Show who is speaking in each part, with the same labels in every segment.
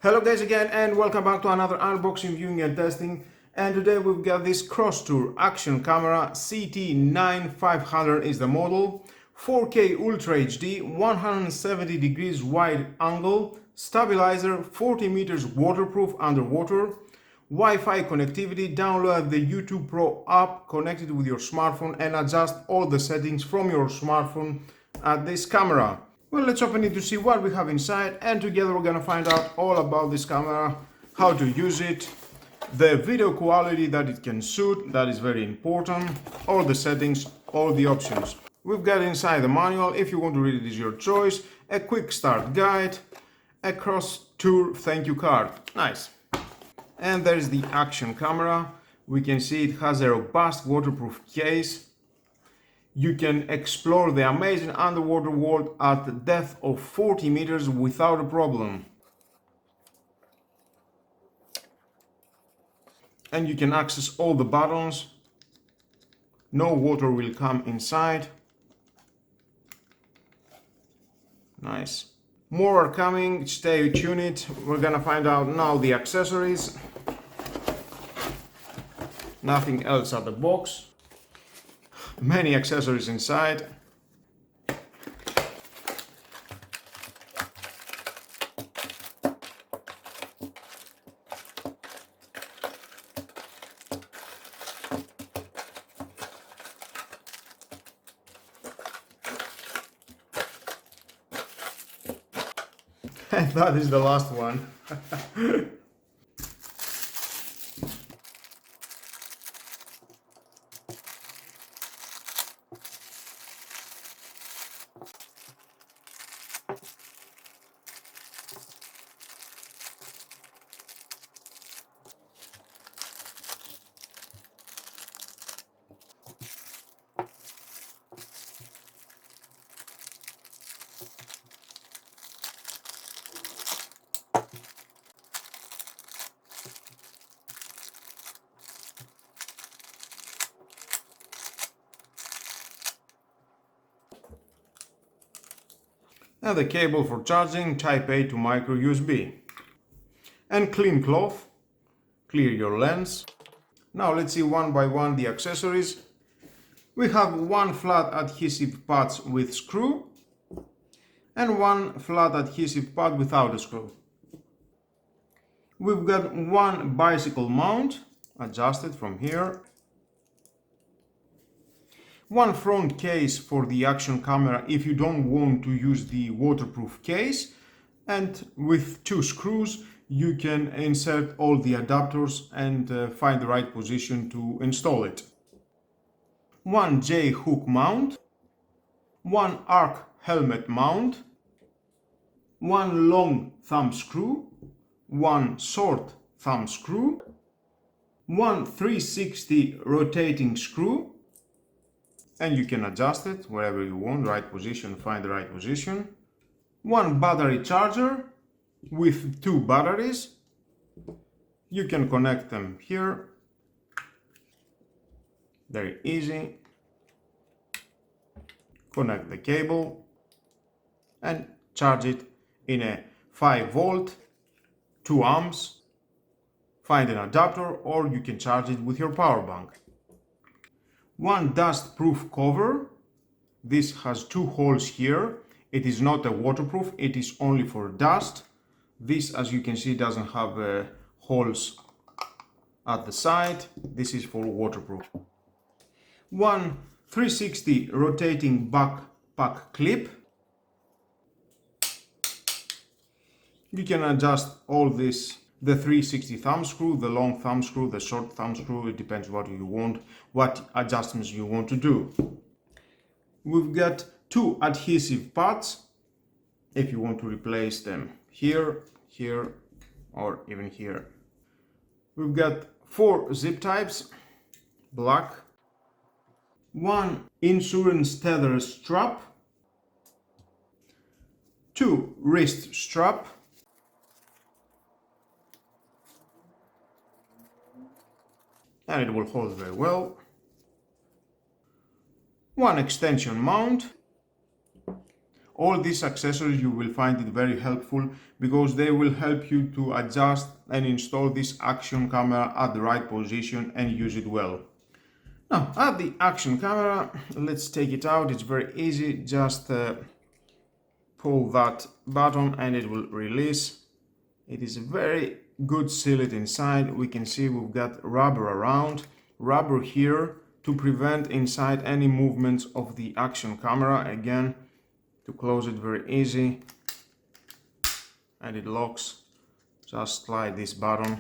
Speaker 1: Hello guys again, and welcome back to another unboxing, viewing and testing. And today we've got this Crosstour action camera. CT9500 is the model. 4K Ultra HD, 170 degrees wide angle, stabilizer, 40 meters waterproof underwater, Wi-Fi connectivity. Download the YouTube Pro app connected with your smartphone and adjust all the settings from your smartphone at this camera. Well, let's open it to see what we have inside, and together we're gonna find out all about this camera, how to use it, the video quality that it can shoot, that is very important, all the settings, all the options. We've got inside the manual. If you want to read it, is your choice. A quick start guide, a Crosstour thank you card. Nice. And there's the action camera. We can see it has a robust waterproof case. You can explore the amazing underwater world at a depth of 40 meters without a problem. And you can access all the buttons. No water will come inside. Nice. More are coming, stay tuned. We're gonna find out now the accessories. Nothing else at the box. Many accessories inside. And that is the last one. And the cable for charging, type A to micro USB. And clean cloth, clear your lens. Now let's see one by one the accessories. We have one flat adhesive pads with screw and one flat adhesive pad without a screw. We've got one bicycle mount, adjusted from here. One front case for the action camera if you don't want to use the waterproof case, and with two screws you can insert all the adapters and find the right position to install it. One J-hook mount, one arc helmet mount, one long thumb screw, one short thumb screw, one 360 rotating screw, and you can adjust it wherever you want, right position, find the right position. One battery charger with two batteries. You can connect them here. Very easy. Connect the cable and charge it in a 5 volt, 2 amps. Find an adapter, or you can charge it with your power bank. One dust-proof cover. This has two holes here. It is not a waterproof, it is only for dust. This, as you can see, doesn't have holes at the side. This is for waterproof. One 360 rotating backpack clip. You can adjust all this. The 360 thumb screw, the long thumb screw, the short thumb screw, it depends what you want, what adjustments you want to do. We've got two adhesive pads, if you want to replace them here, here, or even here. We've got 4 zip ties, black, one insurance tether strap, 2 wrist strap, and it will hold very well. One extension mount, All these accessories you will find it very helpful because they will help you to adjust and install this action camera at the right position and use it well. Now, at the action camera, let's take it out. It's very easy. Just pull that button and it will release. It is very good sealed inside. We can see we've got rubber around, rubber here to prevent inside any movements of the action camera. Again, to close it very easy, and it locks. Just slide this button,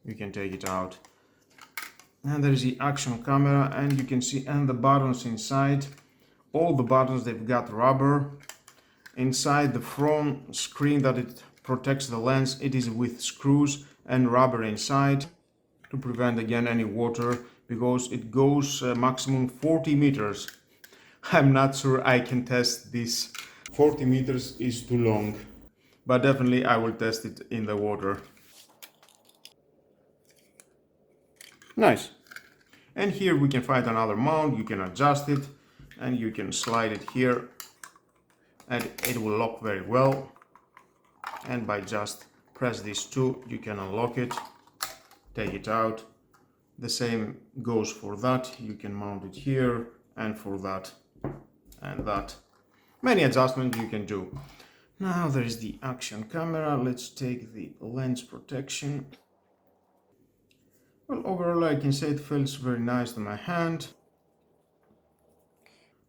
Speaker 1: you can take it out. And there's the action camera, and you can see and the buttons inside. All the buttons, they've got rubber. Inside the front screen that it protects the lens, it is with screws and rubber inside to prevent again any water, because it goes maximum 40 meters. I'm not sure I can test this. 40 meters is too long, but definitely I will test it in the water. Nice. And here we can find another mount. You can adjust it and you can slide it here and it will lock very well. And by just press these two, you can unlock it, take it out. The same goes for that. You can mount it here and for that and that. Many adjustments you can do. Now there is the action camera. Let's take the lens protection. Well, overall I can say it feels very nice to my hand.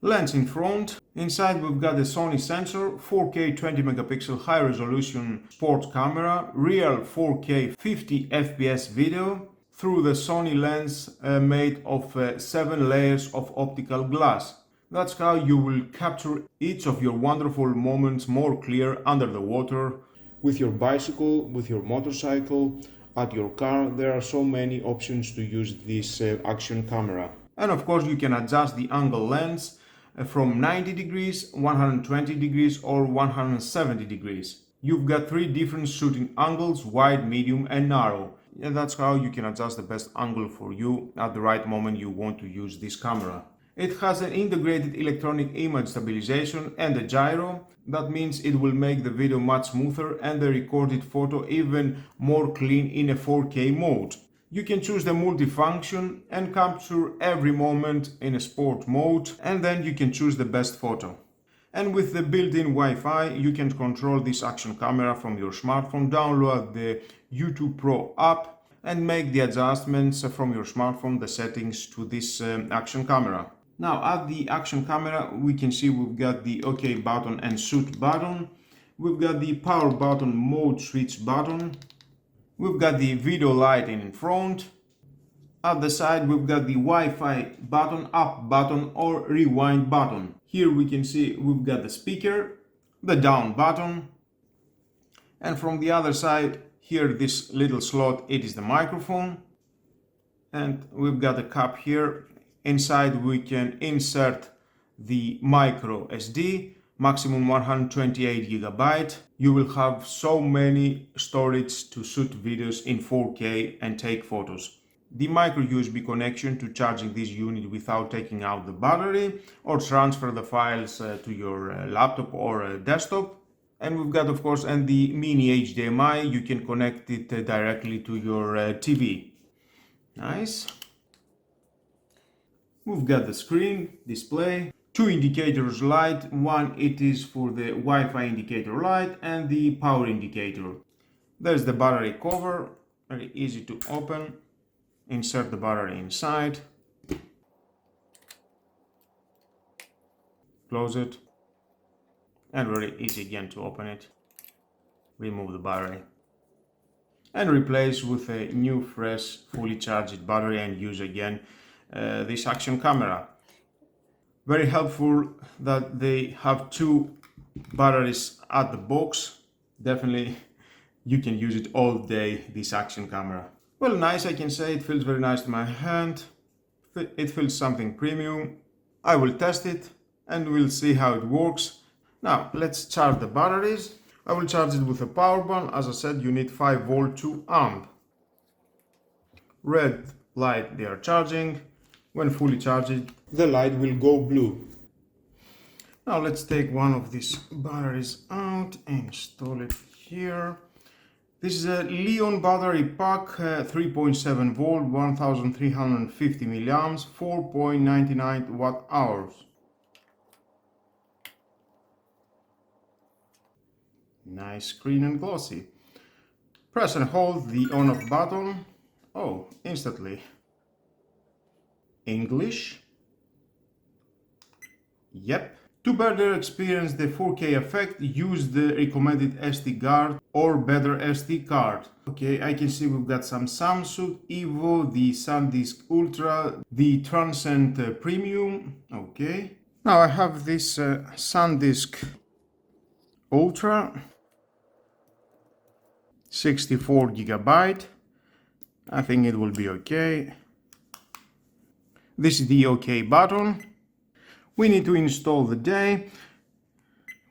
Speaker 1: Lens in front. Inside we've got the Sony sensor, 4K 20 megapixel high resolution sports camera, real 4K 50 FPS video through the Sony lens made of 7 layers of optical glass. That's how you will capture each of your wonderful moments more clear under the water. With your bicycle, with your motorcycle, at your car, there are so many options to use this action camera. And of course you can adjust the angle lens from 90 degrees, 120 degrees or 170 degrees. You've got 3 different shooting angles, wide, medium and narrow. And that's how you can adjust the best angle for you at the right moment you want to use this camera. It has an integrated electronic image stabilization and a gyro. That means it will make the video much smoother and the recorded photo even more clean in a 4K mode. You can choose the multifunction and capture every moment in a sport mode, and then you can choose the best photo. And with the built-in Wi-Fi, you can control this action camera from your smartphone, download the YouTube Pro app and make the adjustments from your smartphone, the settings to this action camera. Now at the action camera we can see we've got the OK button and shoot button. We've got the power button, mode switch button. We've got the video light in front. At the side we've got the Wi-Fi button, up button or rewind button. Here we can see we've got the speaker, the down button. And from the other side here, this little slot, it is the microphone. And we've got a cap here. Inside we can insert the micro SD, maximum 128 GB. You will have so many storage to shoot videos in 4K and take photos. The micro USB connection to charging this unit without taking out the battery or transfer the files to your laptop or desktop. And we've got of course and the mini HDMI, you can connect it directly to your TV. Nice. We've got the screen display, 2 indicators light, one it is for the Wi-Fi indicator light and the power indicator. There's the battery cover, very easy to open. Insert the battery inside, close it, and very easy again to open it. Remove the battery and replace with a new fresh fully charged battery and use again this action camera. Very helpful that they have 2 batteries at the box. Definitely you can use it all day, this action camera. Well, nice, I can say it feels very nice to my hand. It feels something premium. I will test it and we'll see how it works. Now let's charge the batteries. I will charge it with a power bank. As I said, you need 5 volt to amp. Red light, they are charging. When fully charged, the light will go blue. Now let's take one of these batteries out and install it here. This is a Leon battery pack, 3.7 volt, 1350 milliamps, 4.99 watt hours. Nice, green and glossy. Press and hold the on-off button. Oh, instantly. English. Yep. To better experience the 4K effect, use the recommended SD card or better SD card. Okay, I can see we've got some Samsung, Evo, the SanDisk Ultra, the Transcend Premium. Okay. Now I have this SanDisk Ultra, 64 gigabyte. I think it will be okay. This is the OK button. We need to install the day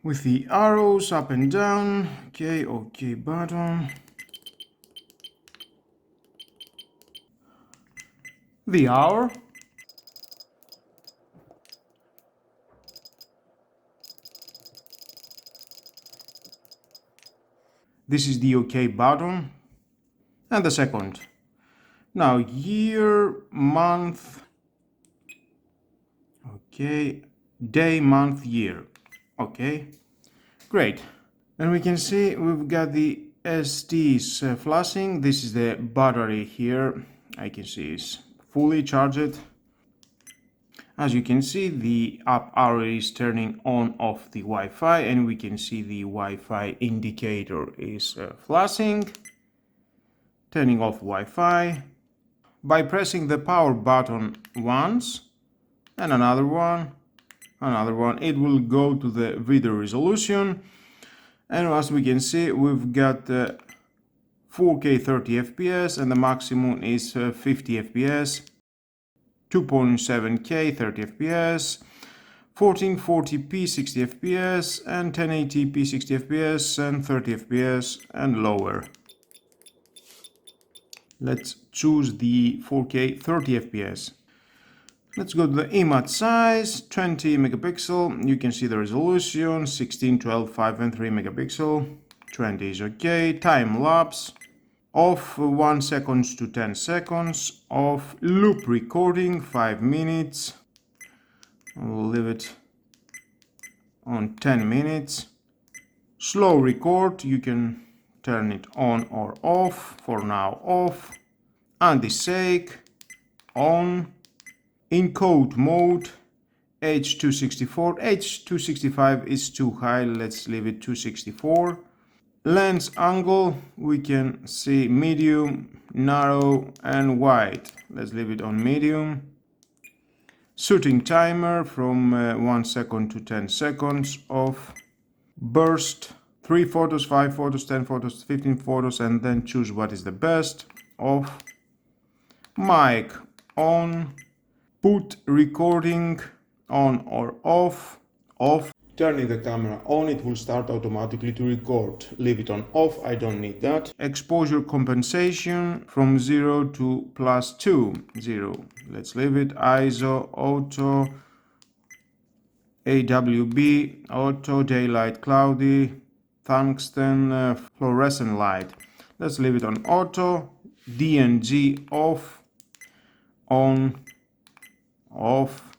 Speaker 1: with the arrows up and down. Okay, OK button. The hour. This is the OK button. And the second. Now year, month. Okay, day, month, year. Okay, great. And we can see we've got the SDs flashing. This is the battery here. I can see it's fully charged. As you can see, the up arrow is turning on off the Wi-Fi, and we can see the Wi-Fi indicator is flashing. Turning off Wi-Fi. By pressing the power button once, and another one, it will go to the video resolution. And as we can see, we've got 4K 30 FPS and the maximum is 50 FPS, 2.7K 30 FPS, 1440p 60 FPS, and 1080p 60 FPS and 30 FPS and lower. Let's choose the 4K 30 FPS. Let's go to the image size, 20 megapixel. You can see the resolution, 16, 12, 5 and 3 megapixel. 20 is okay. Time lapse, off 1 second to 10 seconds. Off loop recording, 5 minutes. We'll leave it on 10 minutes. Slow record, you can turn it on or off. For now, off. Anti-shake, on. Encode mode, H264. H265 is too high, let's leave it 264. Lens angle, we can see medium, narrow and wide. Let's leave it on medium. Shooting timer from 1 second to 10 seconds, off. Burst, 3 photos, 5 photos, 10 photos, 15 photos, and then choose what is the best, off. Mic, on. Put recording on or off, off. Turning the camera on, it will start automatically to record. Leave it on off, I don't need that. Exposure compensation from 0 to +2, 0. Let's leave it. ISO, auto, AWB, auto, daylight, cloudy, tungsten, fluorescent light. Let's leave it on auto. DNG off, on, off.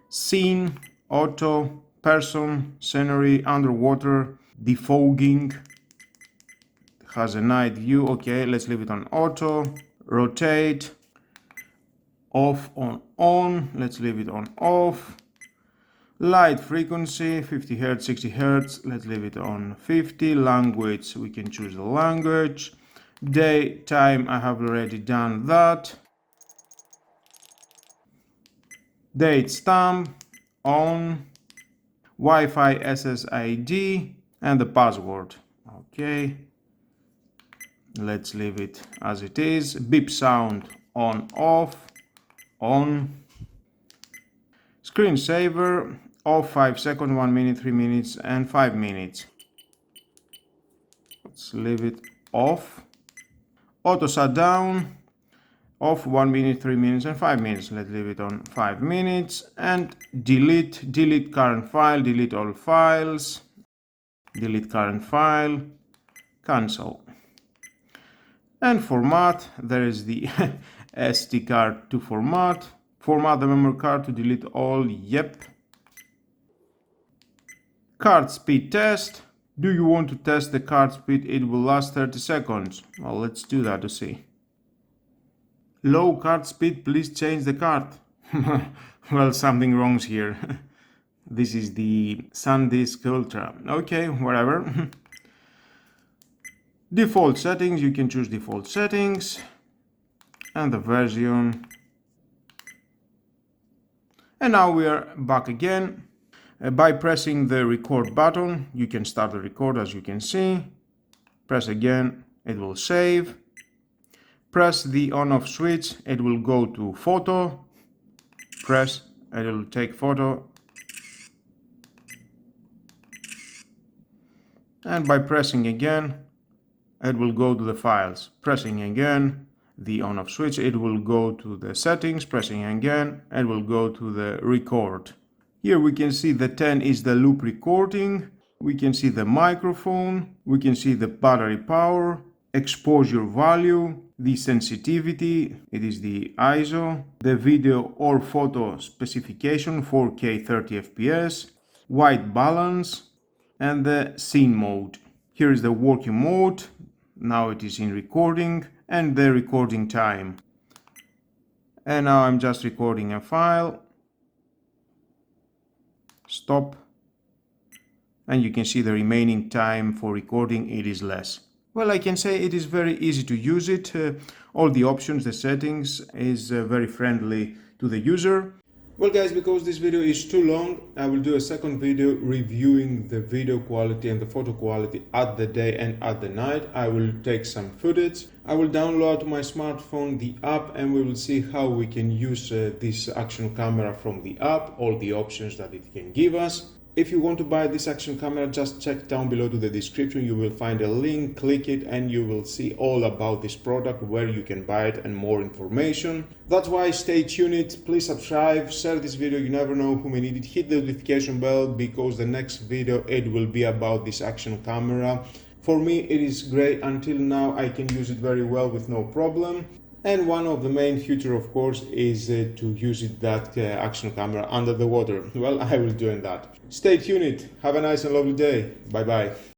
Speaker 1: Scene, auto, person, scenery, underwater, defogging, has a night view. Okay, let's leave it on auto. Rotate, off, on, let's leave it on off. Light frequency, 50 Hz, 60 Hz, let's leave it on 50. Language, we can choose the language. Day, time, I have already done that. Date stamp, on, Wi-Fi SSID, and the password. Okay, let's leave it as it is. Beep sound, on, off, on. Screensaver, off 5 seconds, 1 minute, 3 minutes, and 5 minutes. Let's leave it off. Auto shutdown, Off 1 minute, 3 minutes and 5 minutes. Let's leave it on 5 minutes and delete current file, delete all files, delete current file, cancel. And format, there is the SD card to format the memory card to delete all, yep. Card speed test. Do you want to test the card speed? It will last 30 seconds. Well, let's do that to see. Low card speed, please change the card. Well, something wrong here. This is the SanDisk Ultra. Okay, whatever. Default settings, you can choose default settings. And the version. And now we are back again. By pressing the record button, you can start the record, as you can see. Press again, it will save. Press the on-off switch, it will go to photo. Press, and it will take photo. And by pressing again, it will go to the files. Pressing again, the on-off switch, it will go to the settings. Pressing again, it will go to the record. Here we can see the 10 is the loop recording. We can see the microphone. We can see the battery power, exposure value, the sensitivity, it is the ISO, the video or photo specification 4K 30 FPS, white balance, and the scene mode. Here is the working mode. Now it is in recording and the recording time. And now I'm just recording a file. Stop, and you can see the remaining time for recording, it is less. Well, I can say it is very easy to use it. All the options, the settings is very friendly to the user. Well guys, because this video is too long, I will do a second video reviewing the video quality and the photo quality at the day and at the night. I will take some footage. I will download to my smartphone the app and we will see how we can use this action camera from the app, all the options that it can give us. If you want to buy this action camera, just check down below to the description. You will find a link, click it, and you will see all about this product, where you can buy it and more information. That's why stay tuned, please subscribe, share this video, you never know who may need it. Hit the notification bell because the next video, it will be about this action camera. For me, it is great. Until now, I can use it very well with no problem. And one of the main future, of course, is to use that action camera under the water. Well, I will do that. Stay tuned. Have a nice and lovely day. Bye bye.